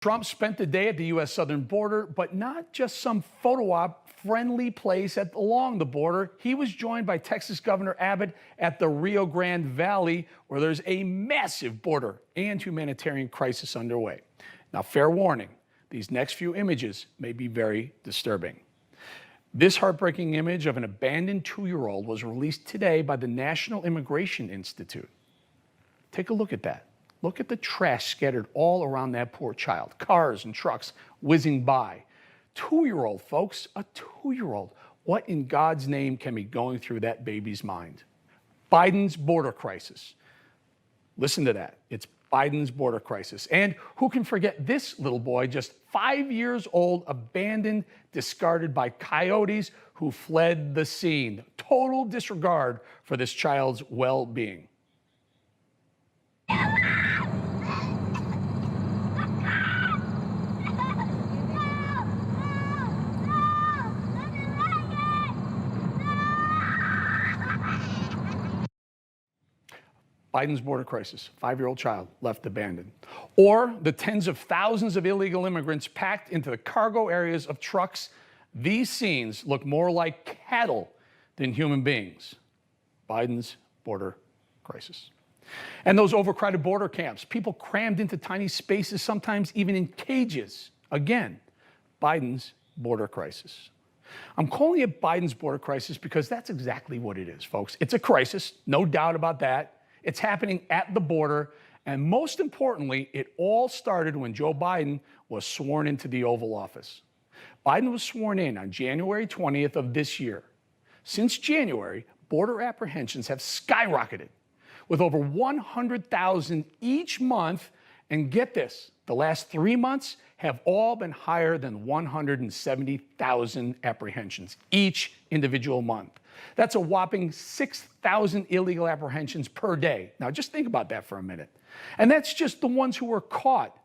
Trump spent the day at the U.S. southern border, but not just some photo op friendly place along the border. He was joined by Texas Governor Abbott at the Rio Grande Valley, where there's a massive border and humanitarian crisis underway. Now, fair warning, these next few images may be very disturbing. This heartbreaking image of an abandoned 2-year-old was released today by the National Immigration Institute. Take a look at that. Look at the trash scattered all around that poor child. Cars and trucks whizzing by. 2-year-old, folks, a 2-year-old. What in God's name can be going through that baby's mind? Biden's border crisis. Listen to that. It's Biden's border crisis. And who can forget this little boy, just 5 years old, abandoned, discarded by coyotes who fled the scene. Total disregard for this child's well-being. Biden's border crisis, 5-year-old child left abandoned. Or the tens of thousands of illegal immigrants packed into the cargo areas of trucks. These scenes look more like cattle than human beings. Biden's border crisis. And those overcrowded border camps, people crammed into tiny spaces, sometimes even in cages. Again, Biden's border crisis. I'm calling it Biden's border crisis because that's exactly what it is, folks. It's a crisis, no doubt about that. It's happening at the border, and most importantly, it all started when Joe Biden was sworn into the Oval Office. Biden was sworn in on January 20th of this year. Since January, border apprehensions have skyrocketed, with over 100,000 each month, and get this, the last 3 months have all been higher than 170,000 apprehensions each individual month. That's a whopping 6,000 illegal apprehensions per day. Now, just think about that for a minute. And that's just the ones who were caught.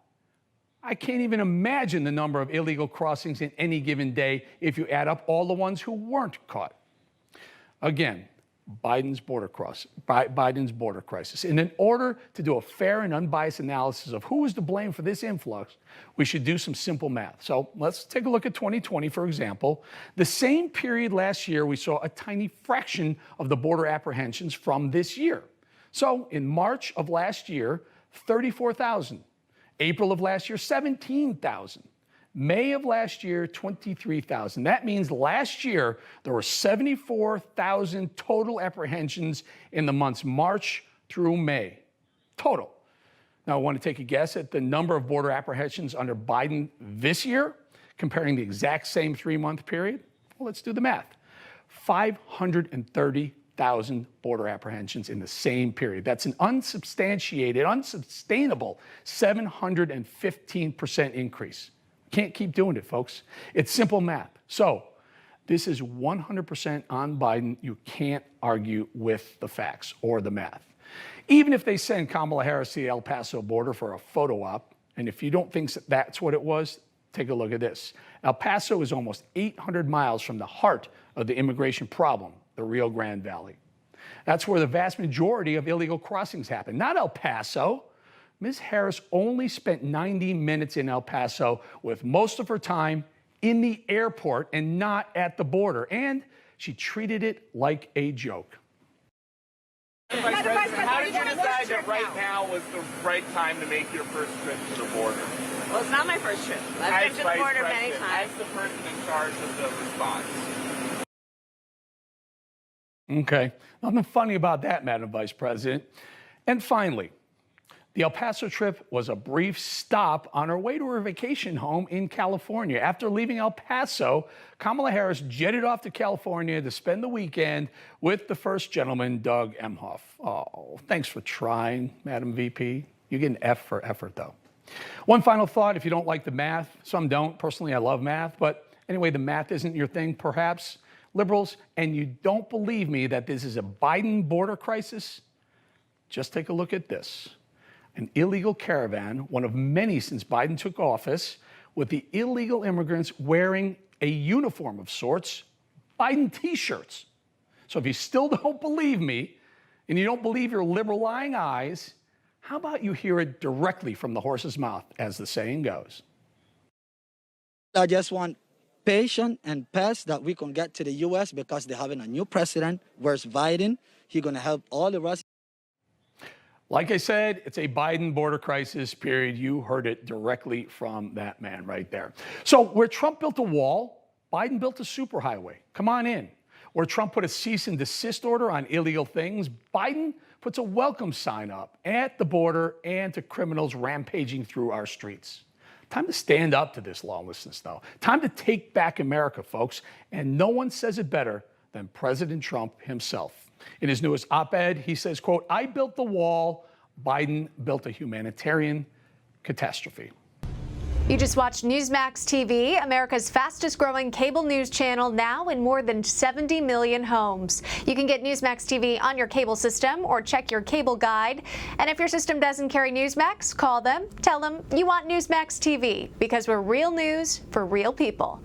I can't even imagine the number of illegal crossings in any given day if you add up all the ones who weren't caught. Again, Biden's border crisis. And in order to do a fair and unbiased analysis of who is to blame for this influx, we should do some simple math. So let's take a look at 2020, for example. The same period last year, we saw a tiny fraction of the border apprehensions from this year. So in March of last year, 34,000. April of last year, 17,000. May of last year, 23,000. That means last year, there were 74,000 total apprehensions in the months March through May. Total. Now, I want to take a guess at the number of border apprehensions under Biden this year, comparing the exact same 3-month period. Well, let's do the math. 530,000 border apprehensions in the same period. That's an unsubstantiated, unsustainable 715% increase. Can't keep doing it, folks. It's simple math. So this is 100% on Biden. You can't argue with the facts or the math. Even if they send Kamala Harris to the El Paso border for a photo op, and if you don't think that's what it was, take a look at this. El Paso is almost 800 miles from the heart of the immigration problem, the Rio Grande Valley. That's where the vast majority of illegal crossings happen, not El Paso. Ms. Harris only spent 90 minutes in El Paso, with most of her time in the airport and not at the border. And she treated it like a joke. Vice President, how did you decide that right now was the right time to make your first trip to the border? Well, it's not my first trip. I've been to the border many times. As the person in charge of the response. Okay, nothing funny about that, Madam Vice President. And finally, the El Paso trip was a brief stop on her way to her vacation home in California. After leaving El Paso, Kamala Harris jetted off to California to spend the weekend with the first gentleman, Doug Emhoff. Oh, thanks for trying, Madam VP. You get an F for effort, though. One final thought, if you don't like the math, some don't. Personally, I love math, but anyway, the math isn't your thing, perhaps. Liberals, and you don't believe me that this is a Biden border crisis? Just take a look at this. An illegal caravan, one of many since Biden took office, with the illegal immigrants wearing a uniform of sorts, Biden t-shirts. So if you still don't believe me, and you don't believe your liberal lying eyes, How about you hear it directly from the horse's mouth, as the saying goes? I just want patience and pace that we can get to the U.S. because they're having a new president. Where's Biden? He's going to help all the rest. Like I said, it's a Biden border crisis, period. You heard it directly from that man right there. So where Trump built a wall, Biden built a superhighway. Come on in. Where Trump put a cease and desist order on illegal things, Biden puts a welcome sign up at the border and to criminals rampaging through our streets. Time to stand up to this lawlessness, though. Time to take back America, folks. And no one says it better than President Trump himself. In his newest op-ed, he says, quote, "I built the wall. Biden built a humanitarian catastrophe." You just watched Newsmax TV, America's fastest growing cable news channel, now in more than 70 million homes. You can get Newsmax TV on your cable system or check your cable guide. And if your system doesn't carry Newsmax, call them, tell them you want Newsmax TV, because we're real news for real people.